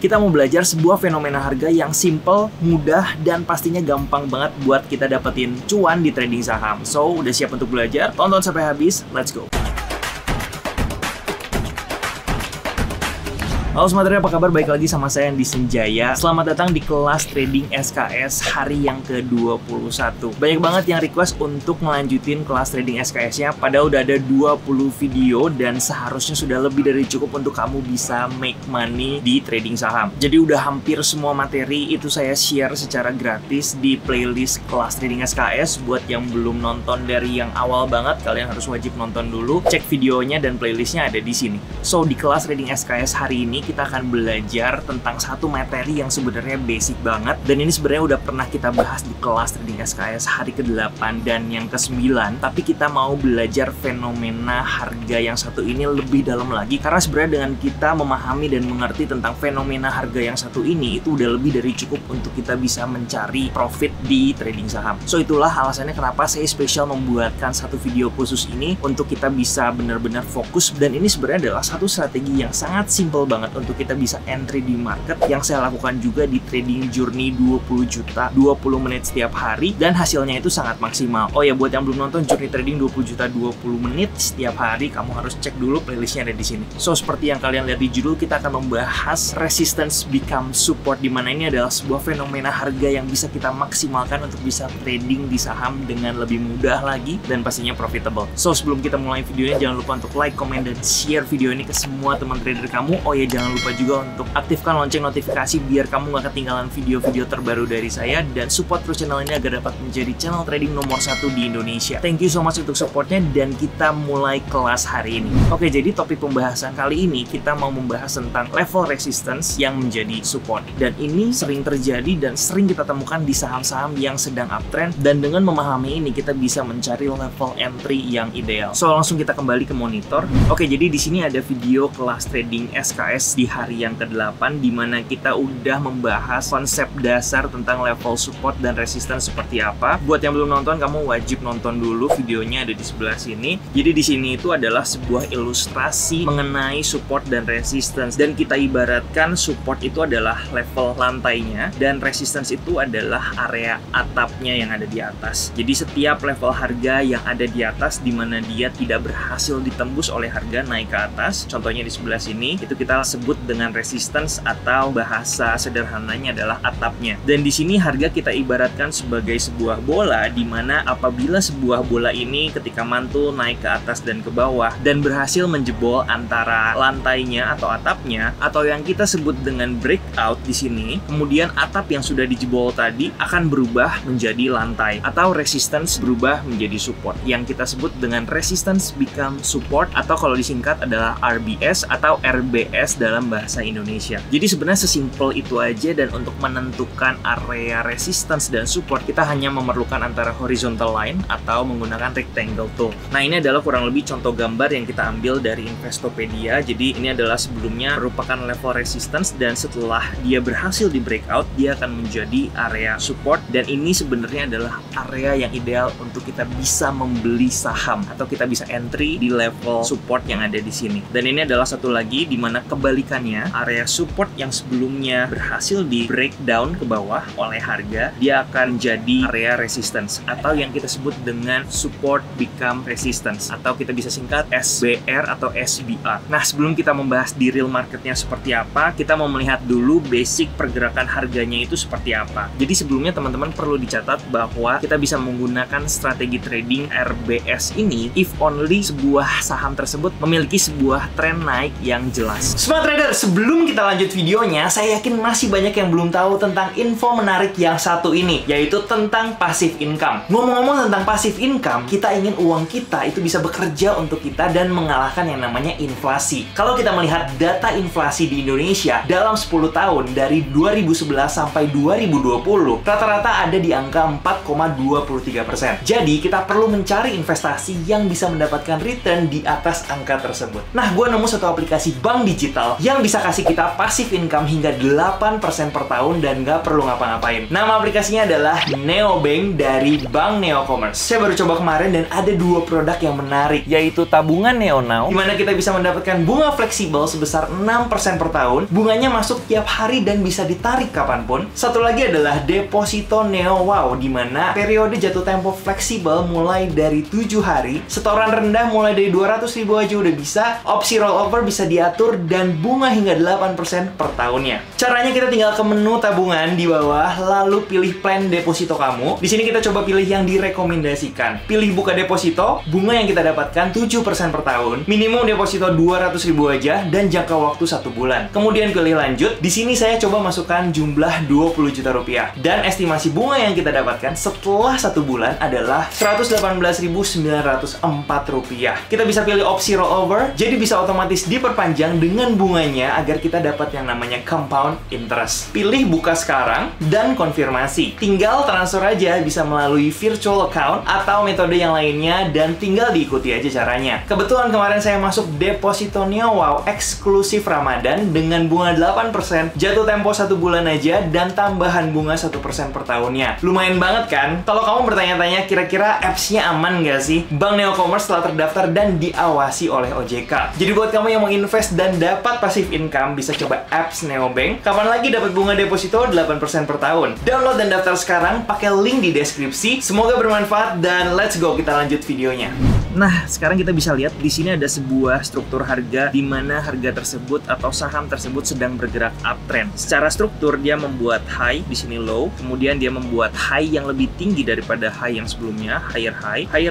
Kita mau belajar sebuah fenomena harga yang simple, mudah, dan pastinya gampang banget buat kita dapetin cuan di trading saham. So, udah siap untuk belajar? Tonton sampai habis, let's go! Halo Smart Trader, apa kabar? Baik lagi sama saya Andi Senjaya. Selamat datang di kelas trading SKS hari yang ke-21. Banyak banget yang request untuk melanjutin kelas trading SKS-nya. Padahal udah ada 20 video dan seharusnya sudah lebih dari cukup untuk kamu bisa make money di trading saham. Jadi udah hampir semua materi itu saya share secara gratis di playlist kelas trading SKS. Buat yang belum nonton dari yang awal banget, kalian harus wajib nonton dulu. Cek videonya dan playlistnya ada di sini. So, di kelas trading SKS hari ini kita akan belajar tentang satu materi yang sebenarnya basic banget, dan ini sebenarnya udah pernah kita bahas di kelas trading SKS hari ke-8 dan yang ke-9, tapi kita mau belajar fenomena harga yang satu ini lebih dalam lagi, karena sebenarnya dengan kita memahami dan mengerti tentang fenomena harga yang satu ini, itu udah lebih dari cukup untuk kita bisa mencari profit di trading saham. So, itulah alasannya kenapa saya spesial membuatkan satu video khusus ini untuk kita bisa benar-benar fokus, dan ini sebenarnya adalah satu strategi yang sangat simple banget untuk kita bisa entry di market yang saya lakukan juga di trading journey 20 juta 20 menit setiap hari, dan hasilnya itu sangat maksimal. Oh ya, buat yang belum nonton journey trading 20 juta 20 menit setiap hari, kamu harus cek dulu playlistnya ada di sini. So, seperti yang kalian lihat di judul, kita akan membahas resistance become support, di mana ini adalah sebuah fenomena harga yang bisa kita maksimalkan untuk bisa trading di saham dengan lebih mudah lagi dan pastinya profitable. So, sebelum kita mulai videonya, jangan lupa untuk like, comment, dan share video ini ke semua teman trader kamu. Oh ya, jangan lupa juga untuk aktifkan lonceng notifikasi biar kamu gak ketinggalan video-video terbaru dari saya, dan support terus channel ini agar dapat menjadi channel trading nomor 1 di Indonesia. Thank you so much untuk supportnya, dan kita mulai kelas hari ini. Oke, jadi topik pembahasan kali ini kita mau membahas tentang level resistance yang menjadi support, dan ini sering terjadi dan sering kita temukan di saham-saham yang sedang uptrend, dan dengan memahami ini kita bisa mencari level entry yang ideal. So, langsung kita kembali ke monitor. Oke, jadi di sini ada video kelas trading SKS di hari yang ke-8, di mana kita udah membahas konsep dasar tentang level support dan resistance seperti apa. Buat yang belum nonton, kamu wajib nonton dulu, videonya ada di sebelah sini. Jadi di sini itu adalah sebuah ilustrasi mengenai support dan resistance, dan kita ibaratkan support itu adalah level lantainya dan resistance itu adalah area atapnya yang ada di atas. Jadi setiap level harga yang ada di atas di mana dia tidak berhasil ditembus oleh harga naik ke atas, contohnya di sebelah sini, itu kita sebut dengan resistance, atau bahasa sederhananya adalah atapnya. Dan di sini harga kita ibaratkan sebagai sebuah bola, di mana apabila sebuah bola ini ketika mantul naik ke atas dan ke bawah dan berhasil menjebol antara lantainya atau atapnya, atau yang kita sebut dengan breakout di sini, kemudian atap yang sudah dijebol tadi akan berubah menjadi lantai, atau resistance berubah menjadi support, yang kita sebut dengan resistance become support, atau kalau disingkat adalah RBS atau RBS dalam bahasa Indonesia. Jadi sebenarnya sesimpel itu aja, dan untuk menentukan area resistance dan support kita hanya memerlukan antara horizontal line atau menggunakan rectangle tool. Nah, ini adalah kurang lebih contoh gambar yang kita ambil dari Investopedia. Jadi ini adalah sebelumnya merupakan level resistance, dan setelah dia berhasil di breakout dia akan menjadi area support, dan ini sebenarnya adalah area yang ideal untuk kita bisa membeli saham atau kita bisa entry di level support yang ada di sini. Dan ini adalah satu lagi di mana kebalikannya, area support yang sebelumnya berhasil di breakdown ke bawah oleh harga, dia akan jadi area resistance, atau yang kita sebut dengan support become resistance, atau kita bisa singkat SBR atau SBR. Nah, sebelum kita membahas di real marketnya seperti apa, kita mau melihat dulu basic pergerakan harganya itu seperti apa. Jadi sebelumnya teman-teman perlu dicatat bahwa kita bisa menggunakan strategi trading RBS ini if only sebuah saham tersebut memiliki sebuah tren naik yang jelas. Smart Trader, sebelum kita lanjut videonya, saya yakin masih banyak yang belum tahu tentang info menarik yang satu ini, yaitu tentang passive income. Ngomong-ngomong tentang passive income, kita ingin uang kita itu bisa bekerja untuk kita dan mengalahkan yang namanya inflasi. Kalau kita melihat data inflasi di Indonesia dalam 10 tahun dari 2011 sampai 2020, rata-rata ada di angka 4,23%. Jadi kita perlu mencari investasi yang bisa mendapatkan return di atas angka tersebut. Nah, gue nemu satu aplikasi bank digital opsional yang bisa kasih kita passive income hingga 8% per tahun dan nggak perlu ngapa-ngapain. Nama aplikasinya adalah Neobank dari Bank Neocommerce. Saya baru coba kemarin dan ada 2 produk yang menarik, yaitu tabungan NeoNow, di mana kita bisa mendapatkan bunga fleksibel sebesar 6% per tahun. Bunganya masuk tiap hari dan bisa ditarik kapanpun. Satu lagi adalah deposito NeoWow, di mana periode jatuh tempo fleksibel mulai dari 7 hari, setoran rendah mulai dari 200.000 aja udah bisa, opsi rollover bisa diatur, dan bunga hingga 8% per tahunnya. Caranya kita tinggal ke menu tabungan di bawah, lalu pilih plan deposito kamu. Di sini kita coba pilih yang direkomendasikan. Pilih buka deposito, bunga yang kita dapatkan 7% per tahun, minimum deposito 200.000 aja, dan jangka waktu 1 bulan. Kemudian pilih lanjut. Di sini saya coba masukkan jumlah 20 juta rupiah. Dan estimasi bunga yang kita dapatkan setelah 1 bulan adalah 118.904 rupiah. Kita bisa pilih opsi rollover, jadi bisa otomatis diperpanjang dengan bunganya agar kita dapat yang namanya compound interest. Pilih buka sekarang dan konfirmasi. Tinggal transfer aja, bisa melalui virtual account atau metode yang lainnya, dan tinggal diikuti aja caranya. Kebetulan kemarin saya masuk deposito NeoWow eksklusif Ramadan dengan bunga 8%, jatuh tempo 1 bulan aja, dan tambahan bunga 1% per tahunnya. Lumayan banget kan? Kalau kamu bertanya-tanya kira-kira apps-nya aman nggak sih? Bank Neocommerce telah terdaftar dan diawasi oleh OJK. Jadi buat kamu yang mau invest dan dapat passive income, bisa coba apps Neobank. Kapan lagi dapat bunga deposito 8% per tahun? Download dan daftar sekarang pakai link di deskripsi. Semoga bermanfaat dan let's go, kita lanjut videonya. Nah, sekarang kita bisa lihat di sini ada sebuah struktur harga di mana harga tersebut atau saham tersebut sedang bergerak uptrend. Secara struktur dia membuat high, di sini low, kemudian dia membuat high yang lebih tinggi daripada high yang sebelumnya, higher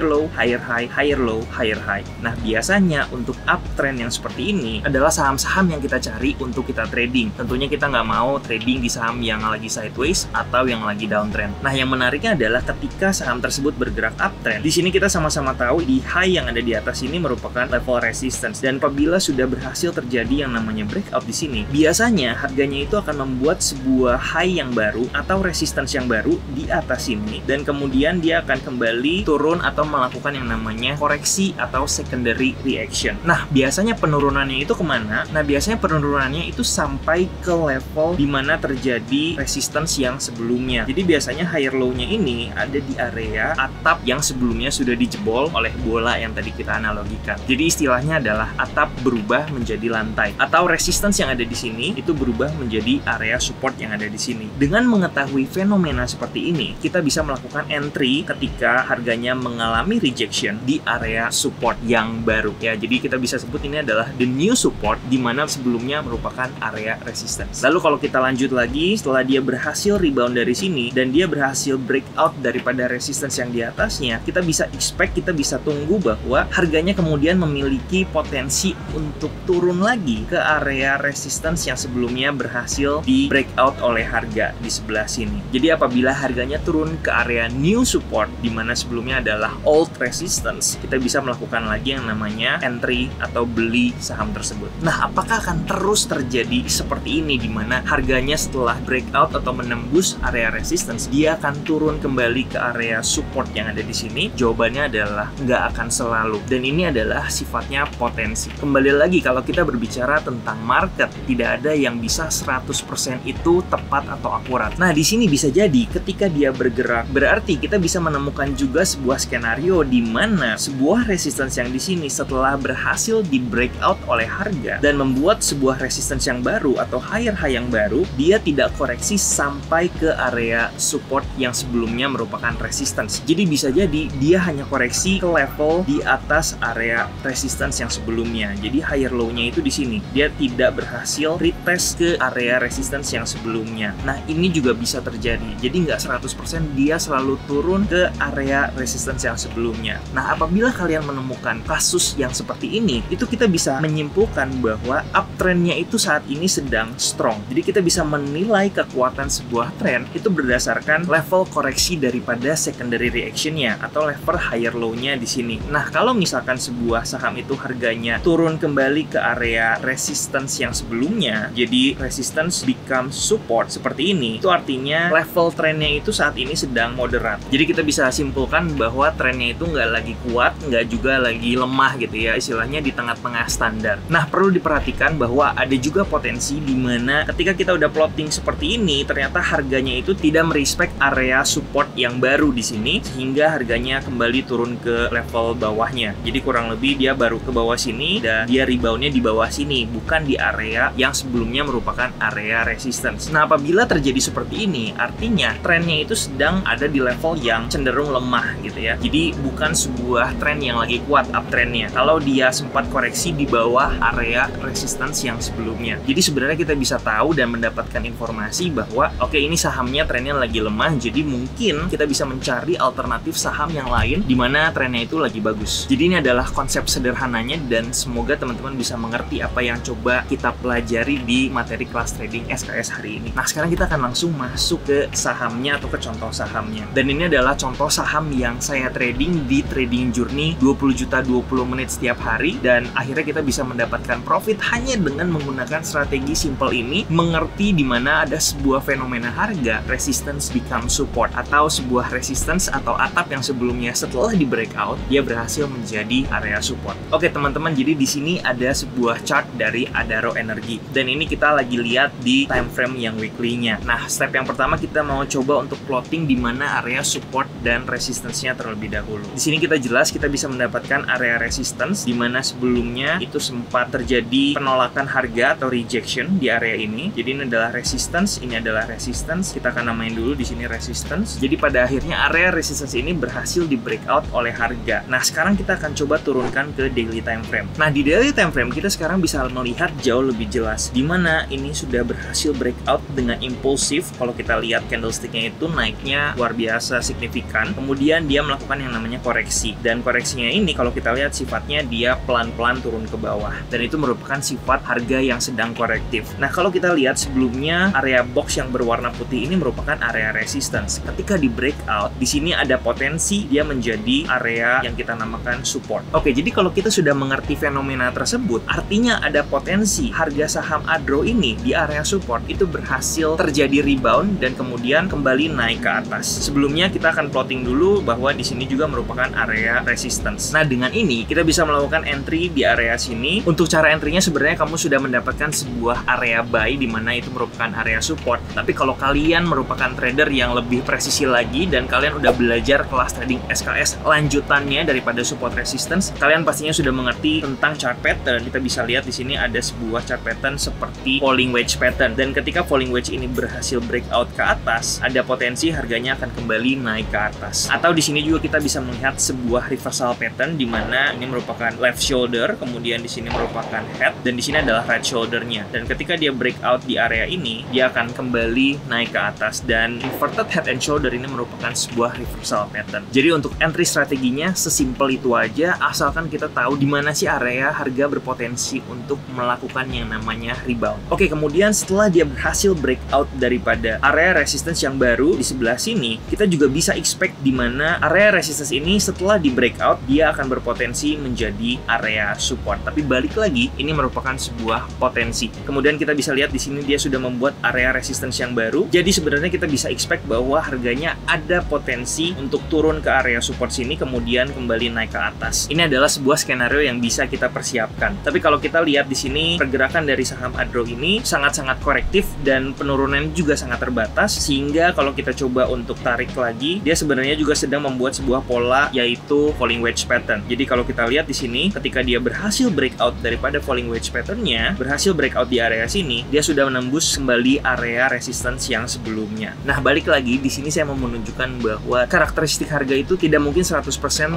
low, higher high, higher low, higher high. Nah, biasanya untuk uptrend yang seperti ini adalah saham-saham yang kita cari untuk kita trading. Tentunya kita nggak mau trading di saham yang lagi sideways atau yang lagi downtrend. Nah, yang menariknya adalah ketika saham tersebut bergerak uptrend, di sini kita sama-sama tahu di high yang ada di atas ini merupakan level resistance, dan apabila sudah berhasil terjadi yang namanya breakout di sini, biasanya harganya itu akan membuat sebuah high yang baru atau resistance yang baru di atas ini, dan kemudian dia akan kembali turun atau melakukan yang namanya koreksi atau secondary reaction. Nah, biasanya penurunannya itu kemana? Nah, biasanya penurunannya itu sampai ke level di mana terjadi resistance yang sebelumnya. Jadi biasanya higher low-nya ini ada di area atap yang sebelumnya sudah dijebol oleh bola yang tadi kita analogikan. Jadi istilahnya adalah atap berubah menjadi lantai, atau resistance yang ada di sini itu berubah menjadi area support yang ada di sini. Dengan mengetahui fenomena seperti ini, kita bisa melakukan entry ketika harganya mengalami rejection di area support yang baru. Ya, jadi kita bisa sebut ini adalah the new support, di mana sebelumnya merupakan area resistance. Lalu kalau kita lanjut lagi, setelah dia berhasil rebound dari sini dan dia berhasil breakout daripada resistance yang di atasnya, kita bisa expect, kita bisa tunggu bahwa harganya kemudian memiliki potensi untuk turun lagi ke area resistance yang sebelumnya berhasil di breakout oleh harga di sebelah sini. Jadi apabila harganya turun ke area new support, di mana sebelumnya adalah old resistance, kita bisa melakukan lagi yang namanya entry atau beli saham tersebut. Nah, apakah akan terus terjadi seperti ini, di mana harganya setelah breakout atau menembus area resistance, dia akan turun kembali ke area support yang ada di sini? Jawabannya adalah nggak akan selalu, dan ini adalah sifatnya potensi. Kembali lagi, kalau kita berbicara tentang market, tidak ada yang bisa 100% itu tepat atau akurat. Nah, di sini bisa jadi ketika dia bergerak, berarti kita bisa menemukan juga sebuah skenario di mana sebuah resistance yang di sini setelah berhasil di breakout oleh harga dan membuat sebuah resistance yang baru atau higher high yang baru, dia tidak koreksi sampai ke area support yang sebelumnya merupakan resistance. Jadi bisa jadi dia hanya koreksi ke level di atas area resistance yang sebelumnya. Jadi higher low-nya itu di sini. Dia tidak berhasil retest ke area resistance yang sebelumnya. Nah, ini juga bisa terjadi. Jadi nggak 100% dia selalu turun ke area resistance yang sebelumnya. Nah, apabila kalian menemukan kasus yang seperti ini, itu kita bisa menyimpulkan bahwa uptrendnya itu saat ini sedang strong. Jadi kita bisa menilai kekuatan sebuah trend itu berdasarkan level koreksi daripada secondary reaction-nya atau level higher low-nya di sini. Nah, kalau misalkan sebuah saham itu harganya turun kembali ke area resistance yang sebelumnya, jadi resistance become support seperti ini, itu artinya level trennya itu saat ini sedang moderat. Jadi kita bisa simpulkan bahwa trennya itu nggak lagi kuat, nggak juga lagi lemah gitu ya, istilahnya di tengah-tengah standar. Nah, perlu diperhatikan perhatikan bahwa ada juga potensi di mana ketika kita udah plotting seperti ini, ternyata harganya itu tidak merespect area support yang baru di sini, sehingga harganya kembali turun ke level bawahnya. Jadi kurang lebih dia baru ke bawah sini dan dia reboundnya di bawah sini, bukan di area yang sebelumnya merupakan area resistance. Nah, apabila terjadi seperti ini, artinya trennya itu sedang ada di level yang cenderung lemah gitu ya. Jadi bukan sebuah tren yang lagi kuat uptrendnya. Kalau dia sempat koreksi di bawah area resistance yang sebelumnya. Jadi sebenarnya kita bisa tahu dan mendapatkan informasi bahwa oke, ini sahamnya trennya lagi lemah, jadi mungkin kita bisa mencari alternatif saham yang lain di mana trennya itu lagi bagus. Jadi ini adalah konsep sederhananya dan semoga teman-teman bisa mengerti apa yang coba kita pelajari di materi kelas trading SKS hari ini. Nah, sekarang kita akan langsung masuk ke sahamnya atau ke contoh sahamnya. Dan ini adalah contoh saham yang saya trading di Trading Journey 20 juta 20 menit setiap hari, dan akhirnya kita bisa mendapatkan profit hanya dengan menggunakan strategi simple ini, mengerti di mana ada sebuah fenomena harga resistance become support, atau sebuah resistance atau atap yang sebelumnya setelah di breakout dia berhasil menjadi area support. Oke teman-teman, jadi di sini ada sebuah chart dari Adaro Energy dan ini kita lagi lihat di time frame yang weekly-nya. Nah, step yang pertama kita mau coba untuk plotting di mana area support dan resistance-nya terlebih dahulu. Di sini kita jelas kita bisa mendapatkan area resistance di mana sebelumnya itu sempat terjadi penolakan harga atau rejection di area ini. Jadi ini adalah resistance, ini adalah resistance. Kita akan namain dulu di sini resistance. Jadi pada akhirnya area resistance ini berhasil di breakout oleh harga. Nah, sekarang kita akan coba turunkan ke daily time frame. Nah, di daily time frame kita sekarang bisa melihat jauh lebih jelas di mana ini sudah berhasil breakout dengan impulsif. Kalau kita lihat candlestick-nya itu naiknya luar biasa signifikan. Kemudian dia melakukan yang namanya koreksi. Dan koreksinya ini kalau kita lihat sifatnya dia pelan-pelan turun ke bawah. Dan itu merupakan sifat harga yang sedang korektif. Nah, kalau kita lihat sebelumnya area box yang berwarna putih ini merupakan area resistance. Ketika di breakout, di sini ada potensi dia menjadi area yang kita namakan support. Oke, jadi kalau kita sudah mengerti fenomena tersebut, artinya ada potensi harga saham Adro ini di area support itu berhasil terjadi rebound dan kemudian kembali naik ke atas. Sebelumnya kita akan plotting dulu bahwa di sini juga merupakan area resistance. Nah, dengan ini kita bisa melakukan entry di area sini. Untuk cara entry-nya sebenarnya kamu sudah mendapatkan sebuah area buy di mana itu merupakan area support. Tapi kalau kalian merupakan trader yang lebih presisi lagi dan kalian udah belajar kelas trading SKS lanjutannya daripada support resistance, kalian pastinya sudah mengerti tentang chart pattern. Kita bisa lihat di sini ada sebuah chart pattern seperti falling wedge pattern. Dan ketika falling wedge ini berhasil breakout ke atas, ada potensi harganya akan kembali naik ke atas. Atau di sini juga kita bisa melihat sebuah reversal pattern di mana ini merupakan left shoulder, kemudian di sini merupakan head, dan di sini adalah right shouldernya. Dan ketika dia breakout di area ini, dia akan kembali naik ke atas. Dan inverted head and shoulder ini merupakan sebuah reversal pattern. Jadi untuk entry strateginya sesimpel itu aja, asalkan kita tahu di mana sih area harga berpotensi untuk melakukan yang namanya rebound. Oke, kemudian setelah dia berhasil breakout daripada area resistance yang baru di sebelah sini, kita juga bisa expect di mana area resistance ini setelah di breakout dia akan berpotensi menjadi area support. Tapi balik lagi, ini merupakan sebuah potensi. Kemudian kita bisa lihat di sini dia sudah membuat area resistance yang baru. Jadi sebenarnya kita bisa expect bahwa harganya ada potensi untuk turun ke area support sini kemudian kembali naik ke atas. Ini adalah sebuah skenario yang bisa kita persiapkan. Tapi kalau kita lihat di sini pergerakan dari saham Adro ini sangat-sangat korektif dan penurunan juga sangat terbatas, sehingga kalau kita coba untuk tarik lagi, dia sebenarnya juga sedang membuat sebuah pola yaitu falling wedge pattern. Jadi kalau kita lihat di sini ketika dia berhasil breakout daripada falling wedge patternnya, berhasil breakout di area sini, dia sudah menembus kembali area resistance yang sebelumnya. Nah, balik lagi di sini saya mau menunjukkan bahwa karakteristik harga itu tidak mungkin 100%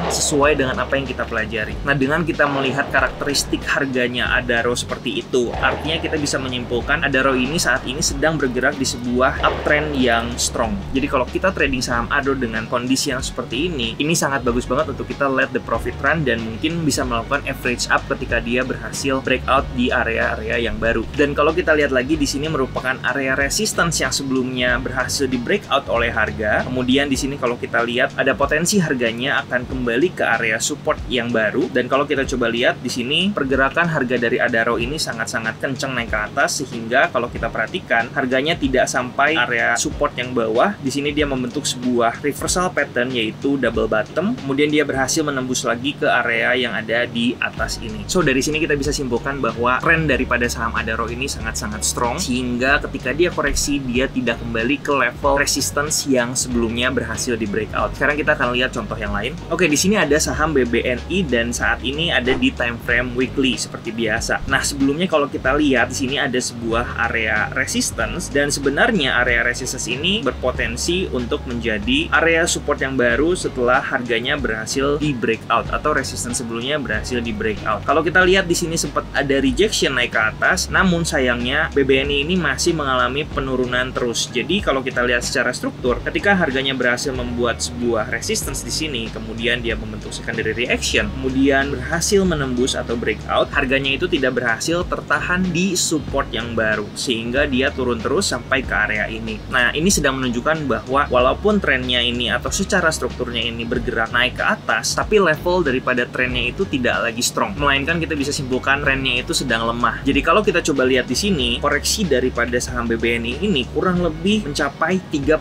sesuai dengan apa yang kita pelajari. Nah, dengan kita melihat karakteristik harganya Adaro seperti itu, artinya kita bisa menyimpulkan Adaro ini saat ini sedang bergerak di sebuah uptrend yang strong. Jadi kalau kita trading saham Adaro dengan kondisi yang seperti ini sangat bagus banget untuk kita let the profit run dan mungkin bisa melakukan average up ketika dia berhasil breakout di area-area yang baru. Dan kalau kita lihat lagi di sini merupakan area resistance yang sebelumnya berhasil di breakout oleh harga. Kemudian di sini kalau kita lihat ada potensi harganya akan kembali ke area support yang baru. Dan kalau kita coba lihat di sini pergerakan harga dari Adaro ini sangat-sangat kencang naik ke atas, sehingga kalau kita perhatikan harganya tidak sampai area support yang bawah. Di sini dia membentuk sebuah reversal pattern yaitu double bottom. Kemudian dia berhasil menembus lagi ke area yang ada di atas ini. So dari sini kita bisa simpulkan bahwa tren daripada saham Adaro ini sangat-sangat strong, sehingga ketika dia koreksi, dia tidak kembali ke level resistance yang sebelumnya berhasil di breakout. Sekarang kita akan lihat contoh yang lain. Oke, di sini ada saham BBNI dan saat ini ada di time frame weekly seperti biasa. Nah, sebelumnya kalau kita lihat di sini ada sebuah area resistance, dan sebenarnya area resistance ini berpotensi untuk menjadi area support yang baru setelah harganya berhasil di breakout atau resistance sebelumnya berhasil di breakout. Kalau kita lihat di sini sempat ada rejection naik ke atas, namun sayangnya BBNI ini masih mengalami penurunan terus. Jadi kalau kita lihat secara struktur, ketika harganya berhasil membuat sebuah resistance di sini, kemudian dia membentuk secondary reaction, kemudian berhasil menembus atau breakout, harganya itu tidak berhasil tertahan di support yang baru, sehingga dia turun terus sampai ke area ini. Nah, ini sedang menunjukkan bahwa walaupun trennya ini atau secara strukturnya ini bergerak naik ke atas, tapi level daripada trennya itu tidak lagi strong, melainkan kita bisa simpulkan trennya itu sedang lemah. Jadi kalau kita coba lihat di sini, koreksi daripada saham BBNI ini kurang lebih mencapai 31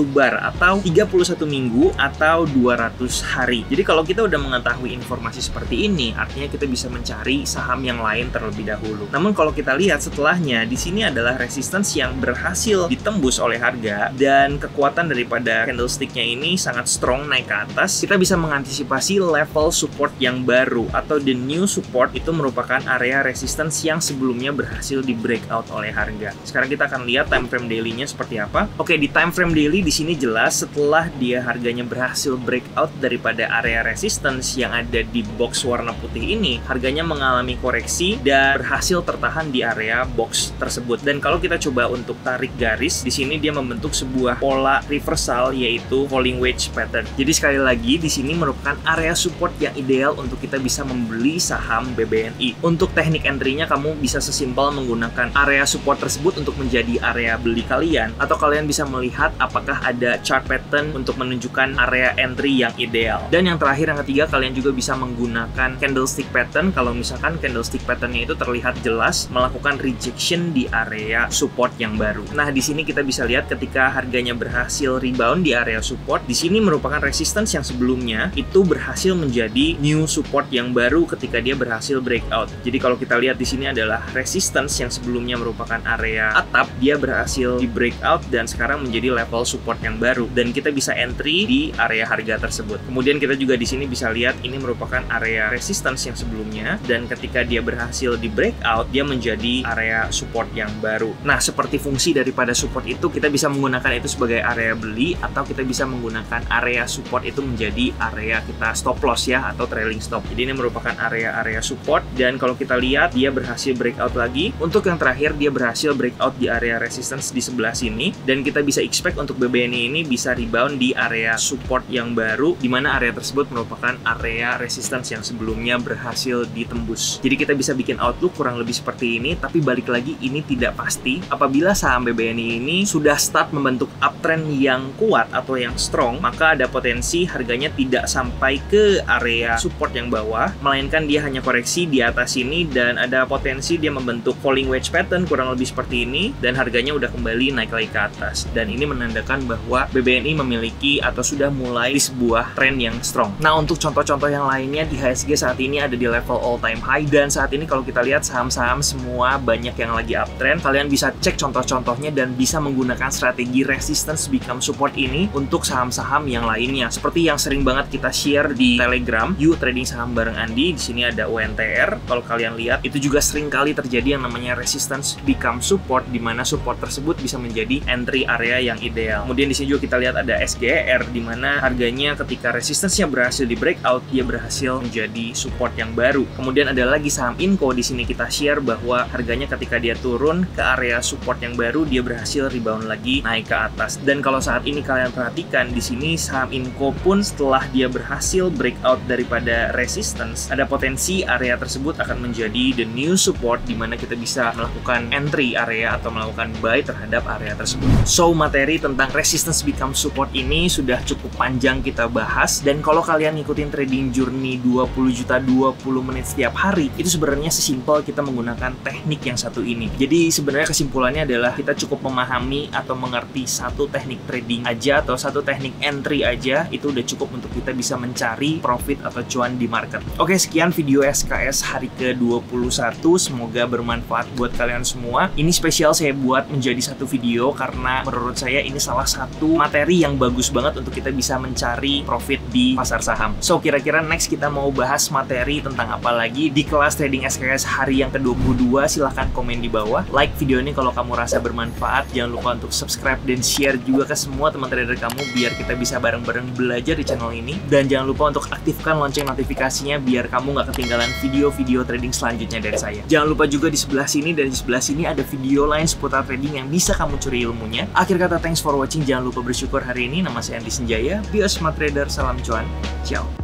bar atau 31 minggu atau 200 hari. Jadi kalau kita udah mengetahui informasi seperti ini, artinya kita bisa mencari saham yang lain terlebih dahulu. Namun kalau kita lihat setelahnya, di sini adalah resistance yang berhasil ditembus oleh harga, dan kekuatan daripada candlestick-nya ini sangat strong naik ke atas. Kita bisa mengantisipasi level support yang baru atau the new support, itu merupakan area resistance yang sebelumnya berhasil di breakout oleh harga. Sekarang kita akan lihat time frame daily-nya seperti apa. Oke, di time frame daily di sini jelas setelah dia harganya berhasil breakout daripada area resistance yang ada di box warna putih ini, harganya mengalami koreksi dan berhasil tertahan di area box tersebut. Dan kalau kita coba untuk tarik garis, di sini dia membentuk sebuah pola reversal, yaitu falling wedge pattern. Jadi sekali lagi di sini merupakan area support yang ideal untuk kita bisa membeli saham BBNI. Untuk teknik entry-nya kamu bisa sesimpel menggunakan area support tersebut untuk menjadi area beli kalian, atau kalian bisa melihat apakah ada chart pattern untuk menunjukkan area entry yang ideal. Dan yang terakhir, yang ketiga, kalian juga bisa menggunakan candlestick pattern. Kalau misalkan candlestick pattern-nya itu terlihat jelas melakukan rejection di area support yang baru. Nah, di sini kita bisa lihat ketika harganya berhasil rebound di area support, di sini merupakan resistance yang sebelumnya itu berhasil menjadi new support yang baru ketika dia berhasil breakout. Jadi kalau kita lihat di sini adalah resistance yang sebelumnya merupakan area atap, dia berhasil di breakout dan sekarang menjadi level support yang baru, dan kita bisa entry di area harga tersebut. Kemudian kita juga di sini bisa lihat ini merupakan area resistance yang sebelumnya, dan ketika dia berhasil di breakout, dia menjadi area support yang baru. Nah, seperti fungsi daripada support itu, kita bisa menggunakan itu sebagai area beli, atau kita bisa menggunakan area support itu menjadi area kita stop loss ya, atau trailing stop. Jadi ini merupakan area-area support, dan kalau kita lihat dia berhasil breakout lagi. Untuk yang terakhir, dia berhasil breakout di area resistance di sebelah sini, dan kita bisa expect untuk BBNI ini bisa rebound di area support yang baru, di mana area tersebut merupakan area resistance yang sebelumnya berhasil ditembus. Jadi kita bisa bikin outlook kurang lebih seperti ini, tapi balik lagi ini tidak pasti. Apabila saham BBNI ini sudah start membentuk uptrend yang kuat atau yang strong, maka ada potensi harganya tidak sampai ke area support yang bawah, melainkan dia hanya koreksi di atas ini, dan ada potensi dia membentuk falling wedge pattern kurang lebih seperti ini, dan harganya udah kembali naik lagi ke atas. Dan ini menandakan bahwa BBNI memiliki atau sudah mulai di sebuah trend yang strong. Nah, untuk contoh-contoh yang lainnya, di HSG saat ini ada di level all time high, dan saat ini kalau kita lihat saham-saham semua banyak yang lagi uptrend. Kalian bisa cek contoh-contohnya dan bisa menggunakan strategi resistance become support ini untuk saham-saham yang lainnya. Seperti yang sering banget kita share di Telegram, Yuk Trading Saham bareng Andi. Di sini ada UNTR. Kalau kalian lihat, itu juga sering kali terjadi yang namanya resistance become support, di mana support tersebut bisa menjadi entry area yang ideal. Kemudian di sini juga kita lihat ada SGR, di mana harganya ketika resistance-nya berhasil di breakout, dia berhasil menjadi support yang baru. Kemudian ada lagi saham Inco, di sini kita share bahwa harganya ketika dia turun ke area support yang baru, dia berhasil rebound lagi naik ke atas. Dan kalau saat ini kalian perhatikan, di sini saham Inco pun setelah dia berhasil breakout daripada resistance, ada potensi area tersebut akan menjadi the new support, di mana kita bisa melakukan entry area atau melakukan buy terhadap area tersebut. So, materi tentang resistance become support ini sudah cukup panjang kita bahas, dan kalau kalian ngikutin trading journey 20 juta 20 menit setiap hari, itu sebenarnya sesimpel kita menggunakan teknik yang satu ini. Jadi sebenarnya kesimpulannya adalah kita cukup memahami atau mengerti satu teknik trading aja atau satu teknik entry aja, itu udah cukup untuk kita bisa mencari profit atau cuan di market. Oke, sekian video SKS hari ke-20 2021. Semoga bermanfaat buat kalian semua. Ini spesial saya buat menjadi satu video karena menurut saya ini salah satu materi yang bagus banget untuk kita bisa mencari profit di pasar saham. So, kira-kira next kita mau bahas materi tentang apa lagi di kelas trading SKS hari yang ke-22. Silahkan komen di bawah. Like video ini kalau kamu rasa bermanfaat. Jangan lupa untuk subscribe dan share juga ke semua teman trader kamu biar kita bisa bareng-bareng belajar di channel ini. Dan jangan lupa untuk aktifkan lonceng notifikasinya biar kamu nggak ketinggalan video-video trading selanjutnya dari saya. Jangan lupa juga di sebelah sini dan di sebelah sini ada video lain seputar trading yang bisa kamu curi ilmunya. Akhir kata, thanks for watching. Jangan lupa bersyukur hari ini. Nama saya Andi Senjaya. Be a smart trader. Salam cuan. Ciao.